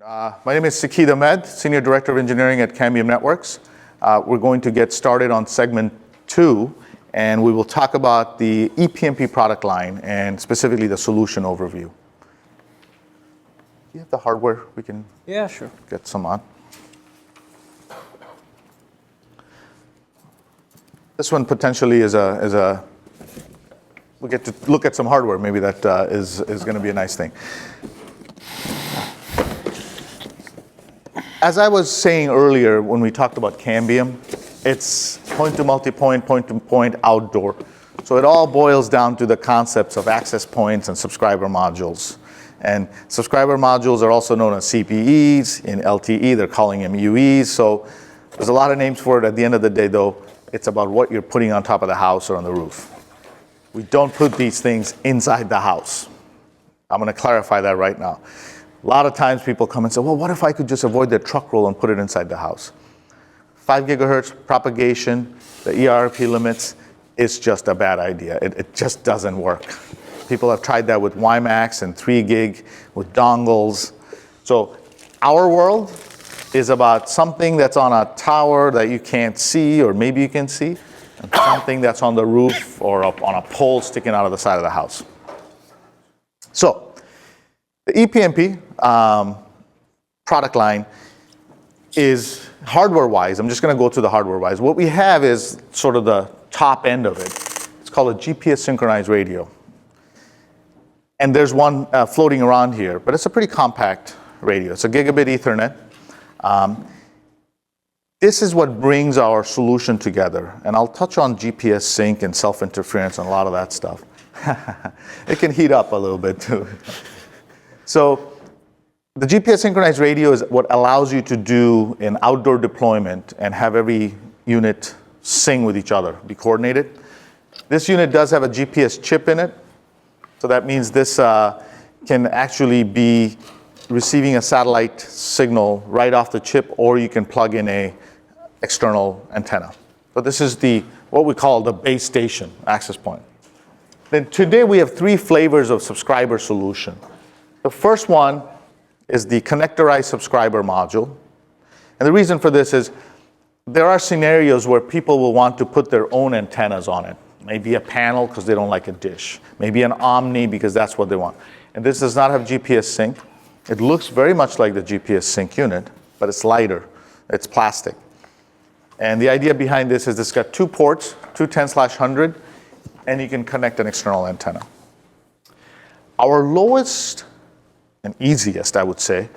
My name is Sakid Ahmed, Senior Director of Engineering at Cambium Networks. We're going to get started on segment 2, and we will talk about the ePMP product line and specifically the solution overview. Do you have the hardware? We can sure. Get some on. This one potentially is a we get to look at some hardware. Maybe that is going to be a nice thing. As I was saying earlier when we talked about Cambium, it's point-to-multipoint, point-to-point outdoor. So it all boils down to the concepts of access points and subscriber modules. And subscriber modules are also known as CPEs. In LTE, they're calling them UEs. So there's a lot of names for it. At the end of the day, though, it's about what you're putting on top of the house or on the roof. We don't put these things inside the house. I'm going to clarify that right now. A lot of times people come and say, well, what if I could just avoid the truck roll and put it inside the house? 5 gigahertz propagation, the ERP limits, is just a bad idea. It just doesn't work. People have tried that with WiMAX and 3 gig with dongles. So our world is about something that's on a tower that you can't see, or maybe you can see, and something that's on the roof or on a pole sticking out of the side of the house. So the ePMP product line is hardware-wise. I'm just going to go through the hardware-wise. What we have is sort of the top end of it. It's called a GPS synchronized radio. And there's one floating around here, but it's a pretty compact radio. It's a gigabit Ethernet. This is what brings our solution together. And I'll touch on GPS sync and self-interference and a lot of that stuff. It can heat up a little bit too. So the GPS synchronized radio is what allows you to do an outdoor deployment and have every unit sing with each other, be coordinated. This unit does have a GPS chip in it. So that means this can actually be receiving a satellite signal right off the chip, or you can plug in a external antenna. So this is what we call the base station access point. Then today we have 3 flavors of subscriber solution. The first one is the connectorized subscriber module. And the reason for this is there are scenarios where people will want to put their own antennas on it. Maybe a panel because they don't like a dish. Maybe an Omni because that's what they want. And this does not have GPS sync. It looks very much like the GPS sync unit, but it's lighter. It's plastic. And the idea behind this is it's got 2 ports, 2 10/100, and you can connect an external antenna. Our lowest and easiest, I would say,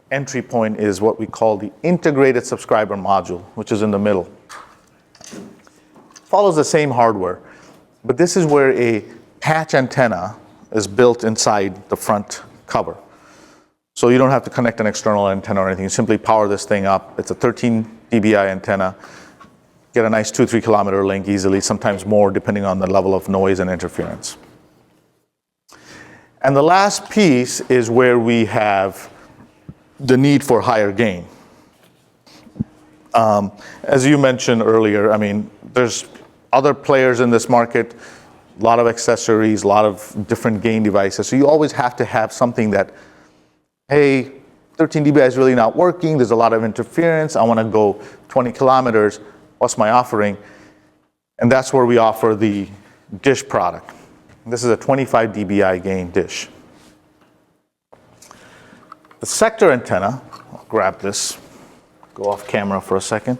entry point is what we call the integrated subscriber module, which is in the middle. Follows the same hardware, but this is where a patch antenna is built inside the front cover. So you don't have to connect an external antenna or anything. You simply power this thing up. It's a 13 dBi antenna. Get a nice 2-3 kilometer link easily, sometimes more depending on the level of noise and interference. And the last piece is where we have the need for higher gain. As you mentioned earlier, I mean, there's other players in this market, a lot of accessories, a lot of different gain devices. So you always have to have something that, hey, 13 dBi is really not working. There's a lot of interference. I want to go 20 kilometers. What's my offering? And that's where we offer the dish product. This is a 25 dBi gain dish. The sector antenna, I'll grab this, go off camera for a second.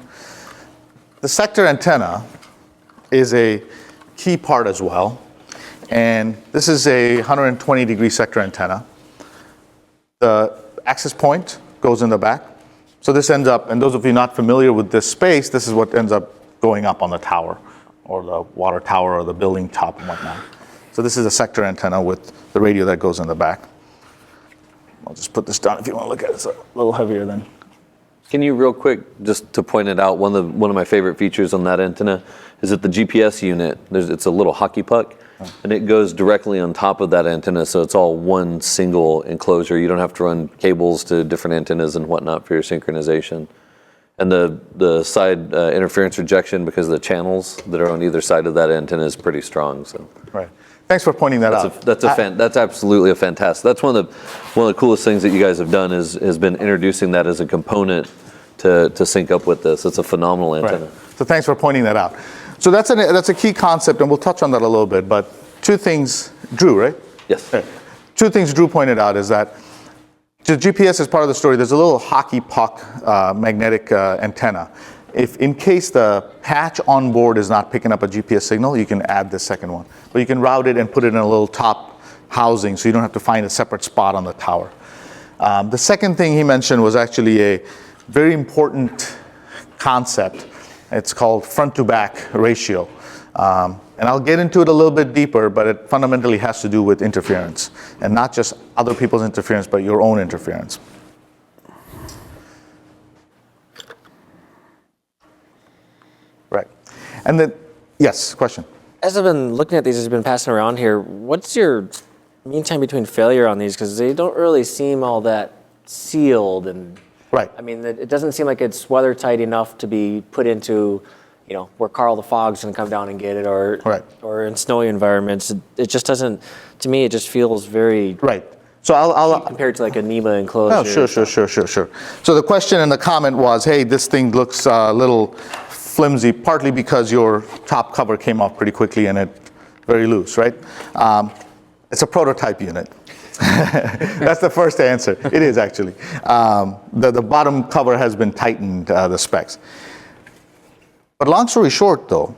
The sector antenna is a key part as well. And this is a 120 degree sector antenna. The access point goes in the back. So this ends up, and those of you not familiar with this space, this is what ends up going up on the tower or the water tower or the building top and whatnot. So this is a sector antenna with the radio that goes in the back. I'll just put this down if you want to look at it. It's a little heavier than. Can you real quick, just to point it out, one of my favorite features on that antenna is that the GPS unit, it's a little hockey puck, and it goes directly on top of that antenna, so it's all one single enclosure. You don't have to run cables to different antennas and whatnot for your synchronization. And the side interference rejection, because the channels that are on either side of that antenna is pretty strong. So. Right. Thanks for pointing that out. That's absolutely a fantastic. That's one of the coolest things that you guys have done has been introducing that as a component to sync up with this. It's a phenomenal antenna. Right. So thanks for pointing that out. So that's a key concept, and we'll touch on that a little bit. But two things, Drew, right? Yes. Okay. Two things Drew pointed out is that the GPS is part of the story. There's a little hockey puck magnetic antenna. If in case the patch on board is not picking up a GPS signal, you can add the second one. But you can route it and put it in a little top housing so you don't have to find a separate spot on the tower. The second thing he mentioned was actually a very important concept. It's called front to back ratio. And I'll get into it a little bit deeper, but it fundamentally has to do with interference, and not just other people's interference, but your own interference. Right. And then, yes, question. As I've been looking at these, as you've been passing around here, what's your mean time between failure on these? Because they don't really seem all that sealed, and Right. I mean, it doesn't seem like it's weather tight enough to be put into, where Carl the Fog's going to come down and get it, or Right. or in snowy environments. It just doesn't. To me, it just feels very Right. So I'll compared to like a NEMA enclosure. Oh, sure. So the question in the comment was, hey, this thing looks a little flimsy, partly because your top cover came off pretty quickly and it's very loose, right? It's a prototype unit. That's the first answer. It is actually. The bottom cover has been tightened, the specs. But long story short, though,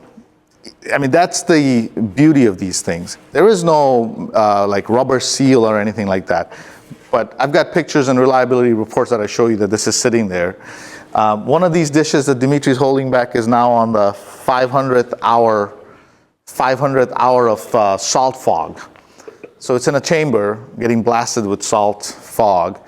I mean, that's the beauty of these things. There is no like rubber seal or anything like that. But I've got pictures and reliability reports that I show you that this is sitting there. One of these dishes that Dimitri's holding back is now on the 500th hour of salt fog. So it's in a chamber getting blasted with salt fog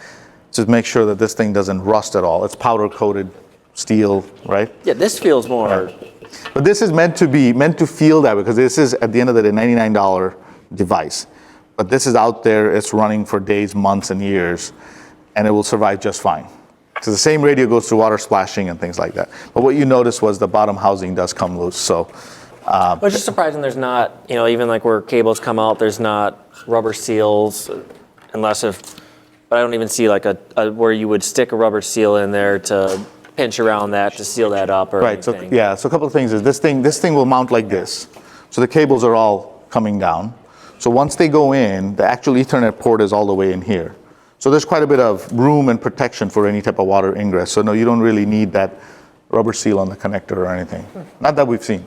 to make sure that this thing doesn't rust at all. It's powder coated steel, right? Yeah, this feels more. Right. But this is meant to feel that way, because this is at the end of the day $99 device. But this is out there, it's running for days, months, and years, and it will survive just fine. So the same radio goes through water splashing and things like that. But what you notice was the bottom housing does come loose. So. But it's just surprising there's not, even like where cables come out, there's not rubber seals, but I don't even see like a where you would stick a rubber seal in there to pinch around that to seal that up or right. anything. So a couple of things is this thing will mount like this. So the cables are all coming down. So once they go in, the actual Ethernet port is all the way in here. So there's quite a bit of room and protection for any type of water ingress. So no, you don't really need that rubber seal on the connector or anything. Not that we've seen.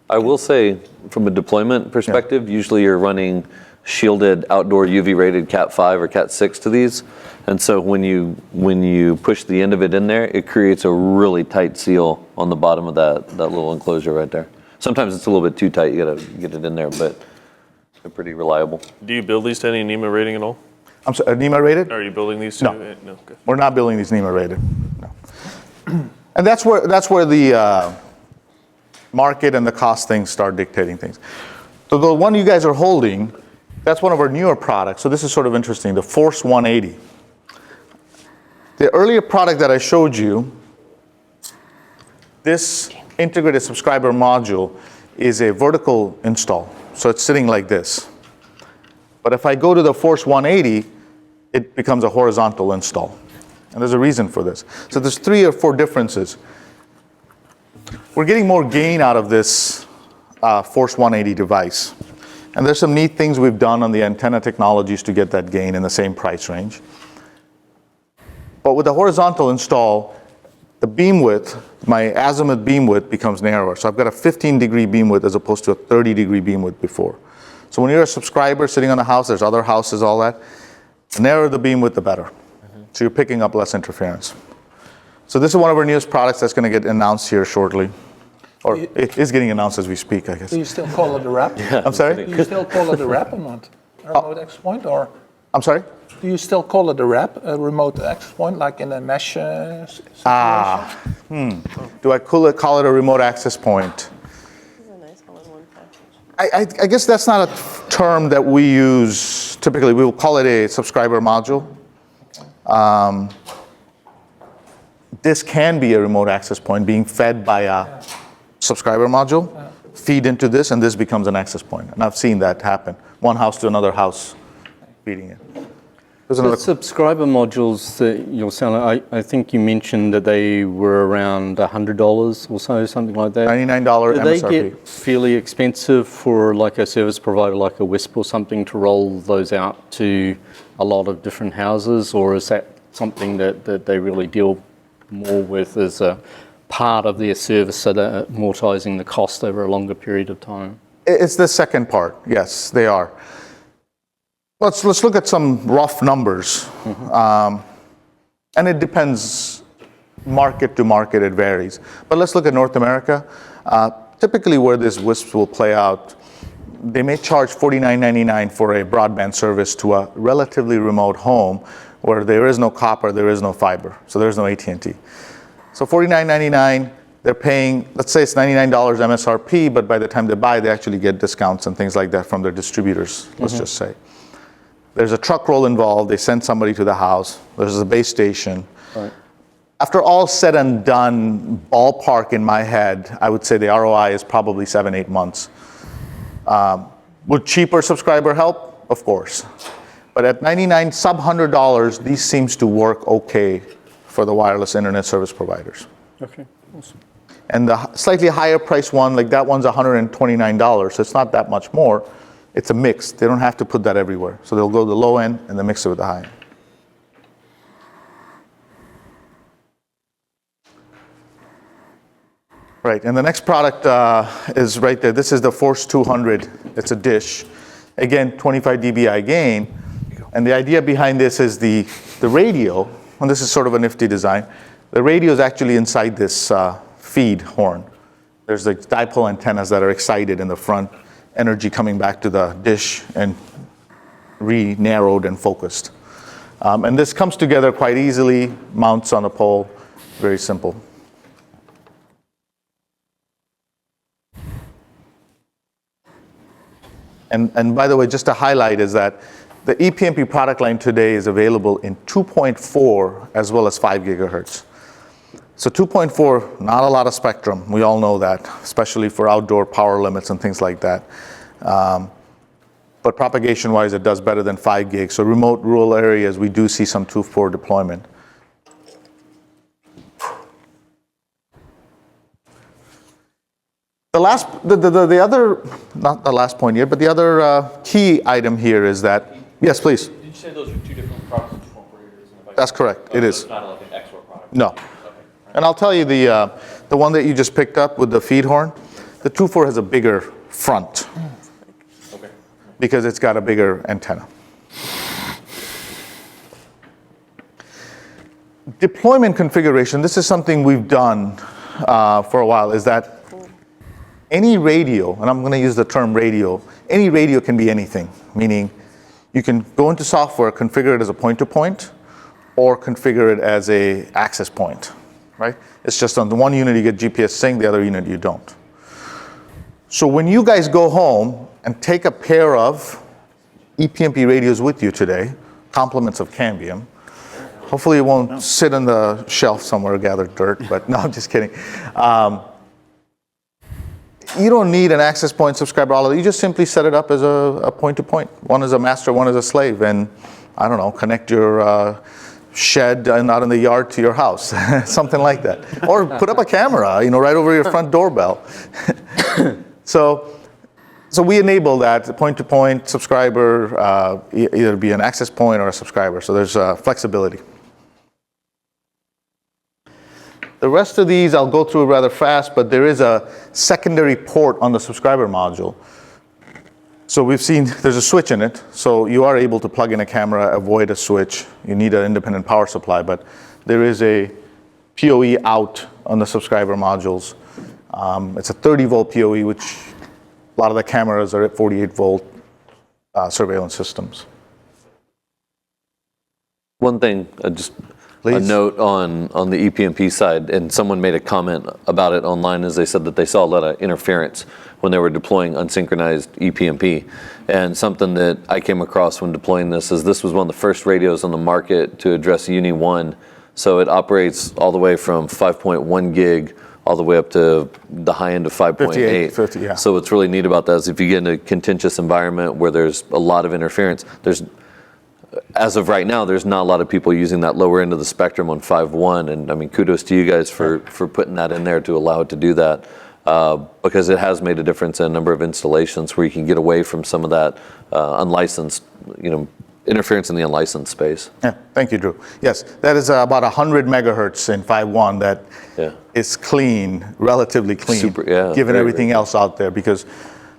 I will say, from a deployment perspective, usually you're running shielded outdoor UV rated Cat 5 or Cat 6 to these. And so when you push the end of it in there, it creates a really tight seal on the bottom of that little enclosure right there. Sometimes it's a little bit too tight, you gotta get it in there, but they're pretty reliable. Do you build these to any NEMA rating at all? I'm sorry, NEMA rated? Are you building these to? No. No. Okay. We're not building these NEMA rated. No. And that's where the market and the cost things start dictating things. So the one you guys are holding, that's one of our newer products. So this is sort of interesting, the Force 180. The earlier product that I showed you, this integrated subscriber module is a vertical install. So it's sitting like this. But if I go to the Force 180, it becomes a horizontal install. And there's a reason for this. So there's 3 or 4 differences. We're getting more gain out of this Force 180 device. And there's some neat things we've done on the antenna technologies to get that gain in the same price range. But with the horizontal install, the beam width, my azimuth beam width becomes narrower. So I've got a 15-degree beam width as opposed to a 30-degree beam width before. So when you're a subscriber sitting on a house, there's other houses, all that, the narrower the beam width, the better. So you're picking up less interference. So this is one of our newest products that's going to get announced here shortly. Or it is getting announced as we speak, I guess. Do you still call it a wrap? Yeah, I'm sorry? Do you still call it a wrap or not? A remote access point, or I'm sorry? do you still call it a wrap, a remote access point, like in a mesh situation? Do I call it a remote access point? This is a nice all-in-one package. I guess that's not a term that we use typically. We will call it a subscriber module. this can be a remote access point being fed by a subscriber module, feed into this, and this becomes an access point. And I've seen that happen. One house to another house feeding it. There's The another. subscriber modules that you're selling, I think you mentioned that they were around $100 or so, something like that. $99 Do they MSRP. get fairly expensive for like a service provider like a Wisp or something to roll those out to a lot of different houses, or is that something that they really deal more with as a part of their service, so they're amortizing the cost over a longer period of time? It's the second part. Yes, they are. Let's look at some rough numbers. And it depends market to market, it varies. But let's look at North America. Typically where this WISPs will play out, they may charge $49.99 for a broadband service to a relatively remote home where there is no copper, there is no fiber, so there's no AT&T. So $49.99, they're paying, let's say it's $99 MSRP, but by the time they buy, they actually get discounts and things like that from their distributors, let's just say. There's a truck roll involved, they send somebody to the house, there's a base station. Right. After all said and done, ballpark in my head, I would say the ROI is probably 7-8 months. Would cheaper subscriber help? Of course. But at $99, sub $100, these seems to work okay for the wireless internet service providers. Okay, awesome. And the slightly higher price one, like that one's $129, so it's not that much more. It's a mix. They don't have to put that everywhere. So they'll go to the low end and then mix it with the high end. Right, and the next product is right there. This is the Force 200. It's a dish. Again, 25 dBi gain. And the idea behind this is the radio, and this is sort of a nifty design. The radio is actually inside this feed horn. There's the dipole antennas that are excited in the front, energy coming back to the dish and re-narrowed and focused. And this comes together quite easily, mounts on a pole, very simple. And by the way, just to highlight is that the ePMP product line today is available in 2.4 as well as 5 gigahertz. So 2.4, not a lot of spectrum. We all know that, especially for outdoor power limits and things like that. But propagation-wise, it does better than 5 gigs. So remote rural areas, we do see some 2.4 deployment. The other, not the last point here, but the other key item here is that, yes, please. Did you say those are two different products, 2.4? That's correct, it is. It's not like an export product? No. And I'll tell you the one that you just picked up with the feed horn, the 2.4 has a bigger front because it's got a bigger antenna. Deployment configuration, this is something we've done for a while, is that any radio, and I'm going to use the term radio, any radio can be anything, meaning you can go into software, configure it as a point-to-point, or configure it as a access point, right? It's just on the one unit you get GPS sync, the other unit you don't. So when you guys go home and take a pair of ePMP radios with you today, compliments of Cambium, hopefully it won't sit on the shelf somewhere, gather dirt, but no, I'm just kidding. You don't need an access point subscriber, all of it. You just simply set it up as a point-to-point. One is a master, one is a slave, and I don't know, connect your shed and out in the yard to your house, something like that. Or put up a camera, right over your front doorbell. So we enable that point-to-point subscriber, either be an access point or a subscriber. So there's flexibility. The rest of these I'll go through rather fast, but there is a secondary port on the subscriber module. So we've seen there's a switch in it, so you are able to plug in a camera, avoid a switch. You need an independent power supply, but there is a PoE out on the subscriber modules. It's a 30-volt PoE, which a lot of the cameras are at 48-volt surveillance systems. One thing, just Please. a note on the ePMP side, and someone made a comment about it online, as they said that they saw a lot of interference when they were deploying unsynchronized ePMP. And something that I came across when deploying this is this was one of the first radios on the market to address Uni 1 So it operates all the way from 5.1 gig all the way up to the high end of 5.8. 50, yeah. So what's really neat about that is if you get in a contentious environment where there's a lot of interference, as of right now, there's not a lot of people using that lower end of the spectrum on 5.1, and I mean, kudos to you guys for putting that in there to allow it to do that, because it has made a difference in a number of installations where you can get away from some of that unlicensed, interference in the unlicensed space. Yeah, thank you, Drew. Yes, that is about 100 megahertz in 5.1 that is clean, relatively clean, given everything else out there. Because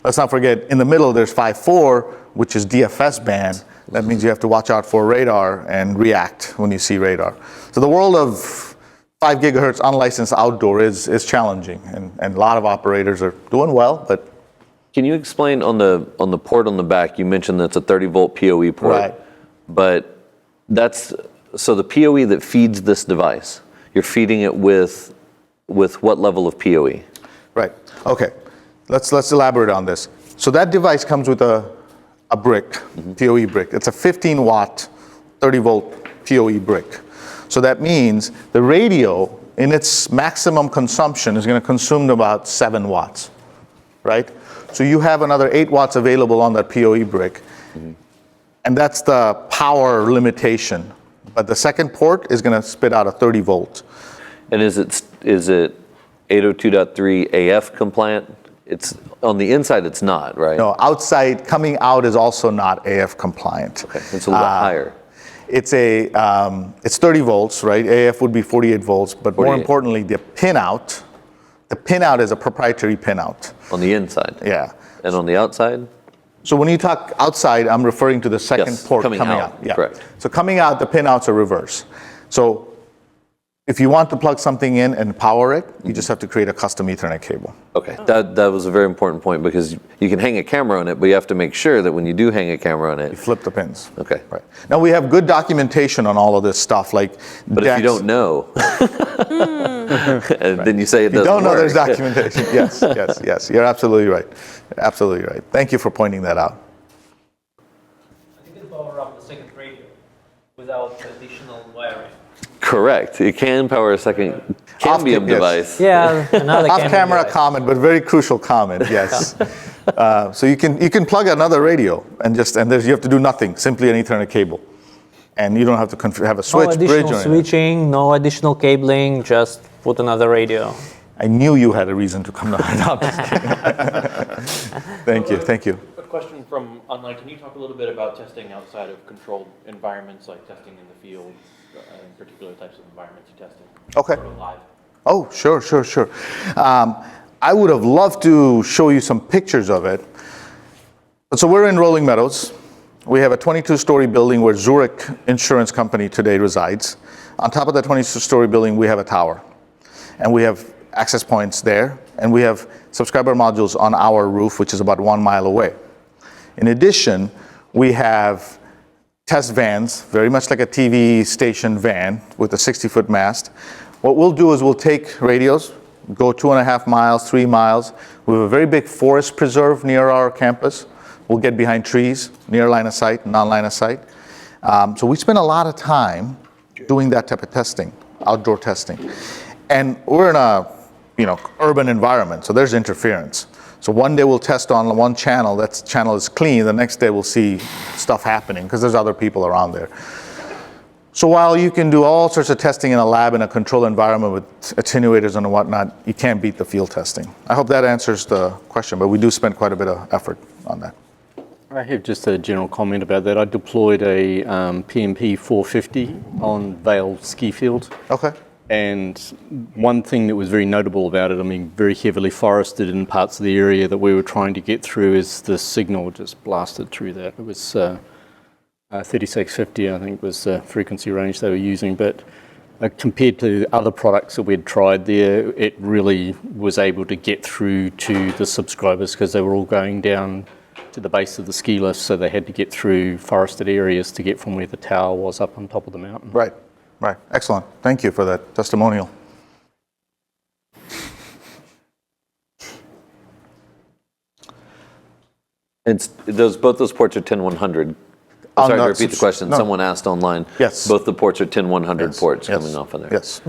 let's not forget, in the middle there's 5.4, which is DFS band. That means you have to watch out for radar and react when you see radar. So the world of 5 gigahertz unlicensed outdoor is challenging, and a lot of operators are doing well, but. Can you explain on the port on the back, you mentioned that's a 30 volt PoE port, Right. But so the PoE that feeds this device, you're feeding it with what level of PoE? Right, okay, let's elaborate on this. So that device comes with a brick, PoE brick. It's a 15 watt, 30 volt PoE brick. So that means the radio in its maximum consumption is going to consume about 7 watts, right? So you have another 8 watts available on that PoE brick, and that's the power limitation. But the second port is going to spit out a 30 volt. And is it 802.3 AF compliant? It's on the inside, it's not, right? No, outside, coming out is also not AF compliant. Okay, it's a little bit higher. It's 30 volts, right? AF would be 48 volts, but 48. more importantly, the pinout is a proprietary pinout. On the inside? Yeah. And on the outside? So when you talk outside, I'm referring to the second Yes, port coming out, Yeah. correct. So coming out, the pinouts are reverse. So if you want to plug something in and power it, you just have to create a custom Ethernet cable. Okay, that was a very important point because you can hang a camera on it, but you have to make sure that when you do hang a camera on You it. flip the pins. Okay. Right. Now we have good documentation on all of this stuff, like. But if you don't know, and then you say it You doesn't don't know work. there's documentation. Yes. You're absolutely right. Absolutely right. Thank you for pointing that out. I think it's power up the second radio without additional wiring. Correct. It can power a second Cambium yes. device. Yeah, another Off-camera comment, but very crucial comment. Yes. So you can plug another radio and you have to do nothing, simply an Ethernet cable, and you don't have to have a switch, No bridge, additional or anything. switching, no additional cabling, just put another radio. I knew you had a reason to come down. No, I'm just kidding. Thank you. A question from online, can you talk a little bit about testing outside of controlled environments, like testing in the field, and particular types of environments you're testing? Okay. Sort of live. Oh, sure. I would have loved to show you some pictures of it. So we're in Rolling Meadows. We have a 22-story building where Zurich Insurance Company today resides. On top of that 22-story building, we have a tower. And we have access points there. And we have subscriber modules on our roof, which is about 1 mile away. In addition, we have test vans, very much like a TV station van with a 60-foot mast. What we'll do is we'll take radios, go 2.5 miles, 3 miles. We have a very big forest preserve near our campus. We'll get behind trees, near line of sight, non-line of sight. So we spend a lot of time doing that type of testing, outdoor testing. And we're in a urban environment, so there's interference. So one day we'll test on one channel, that channel is clean, the next day we'll see stuff happening because there's other people around there. So while you can do all sorts of testing in a lab in a controlled environment with attenuators and whatnot, you can't beat the field testing. I hope that answers the question, but we do spend quite a bit of effort on that. I have just a general comment about that. I deployed a PMP 450 on Vale ski field. Okay. And one thing that was very notable about it, I mean, very heavily forested in parts of the area that we were trying to get through, is the signal just blasted through that. It was 3650, I think, was the frequency range they were using. But compared to other products that we'd tried there, it really was able to get through to the subscribers because they were all going down to the base of the ski lift, so they had to get through forested areas to get from where the tower was up on top of the mountain. Right. Excellent. Thank you for that testimonial. Both those ports are 10100. On Sorry to the repeat the question. no. Someone asked online. Yes. Both the ports are 10100 Yes, ports yes, coming off of there. Yes.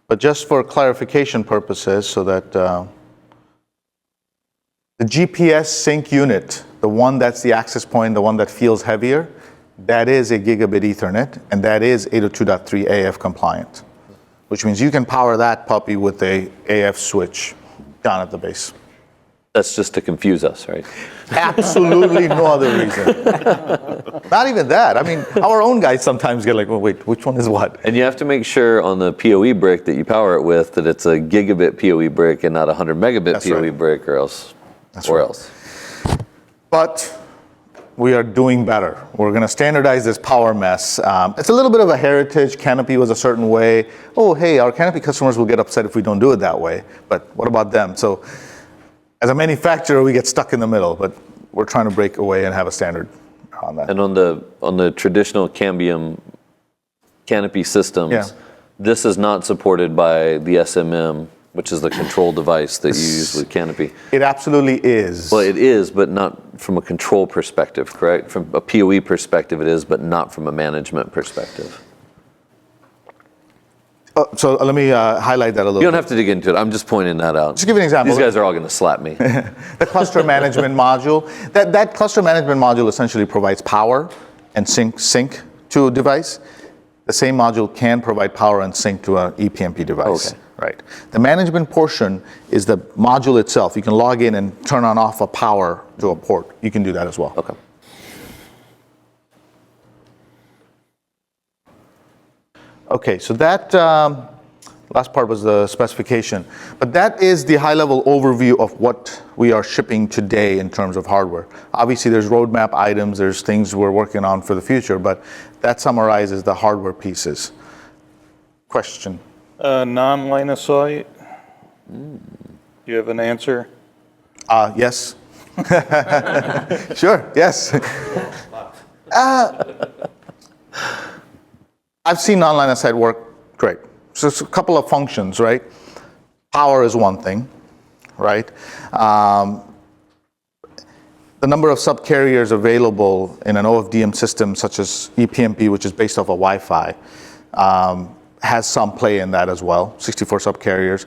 But just for clarification purposes, so that the GPS sync unit, the one that's the access point, the one that feels heavier, that is a gigabit Ethernet, and that is 802.3 AF compliant, which means you can power that puppy with a AF switch down at the base. That's just to confuse us, right? Absolutely no other reason. Not even that. I mean, our own guys sometimes get like, well, wait, which one is what? And you have to make sure on the PoE brick that you power it with that it's a gigabit PoE brick and not a 100 megabit That's PoE right. brick, or else. That's or right. else. But we are doing better. We're going to standardize this power mess. It's a little bit of a heritage. Canopy was a certain way. Oh, hey, our Canopy customers will get upset if we don't do it that way. But what about them? So as a manufacturer, we get stuck in the middle, but we're trying to break away and have a standard on that. And on the traditional Cambium Canopy systems, Yeah. this is not supported by the SMM, which is the control device that you use with Canopy. It absolutely is. Well, it is, but not from a control perspective, correct? From a PoE perspective, it is, but not from a management perspective. So let me highlight that a little You don't bit. have to dig into it. I'm just pointing that out. Just give you an example. These guys are all going to slap me. The cluster management module, that cluster management module essentially provides power and sync to a device. The same module can provide power and sync to an ePMP device. Okay. Right. The management portion is the module itself. You can log in and turn on off a power to a port. You can do that as well. Okay. Okay, so that last part was the specification. But that is the high-level overview of what we are shipping today in terms of hardware. Obviously, there's roadmap items, there's things we're working on for the future, but that summarizes the hardware pieces. Question? Non-line of sight? You have an answer? Yes. Sure, yes. I've seen non-line of sight work great. So it's a couple of functions, right? Power is one thing, right? The number of subcarriers available in an OFDM system such as ePMP, which is based off of Wi-Fi, has some play in that as well, 64 subcarriers.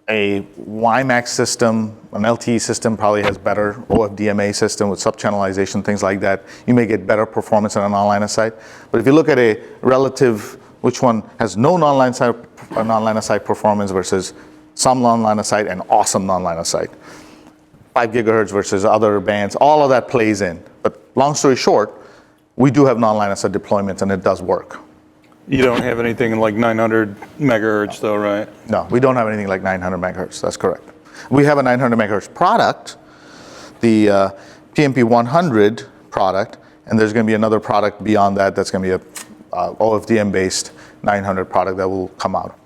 A WiMAX system, an LTE system probably has better OFDMA system with subchannelization, things like that. You may get better performance in a non-line of sight. But if you look at a relative, which one has no non-line of sight performance versus some non-line of sight and awesome non-line of sight. 5 gigahertz versus other bands, all of that plays in. But long story short, we do have non-line of sight deployments and it does work. You don't have anything like 900 megahertz though, right? No, we don't have anything like 900 megahertz. That's correct. We have a 900 megahertz product, the PMP 100 product, and there's going to be another product beyond that that's going to be a OFDM-based 900 product that will come out.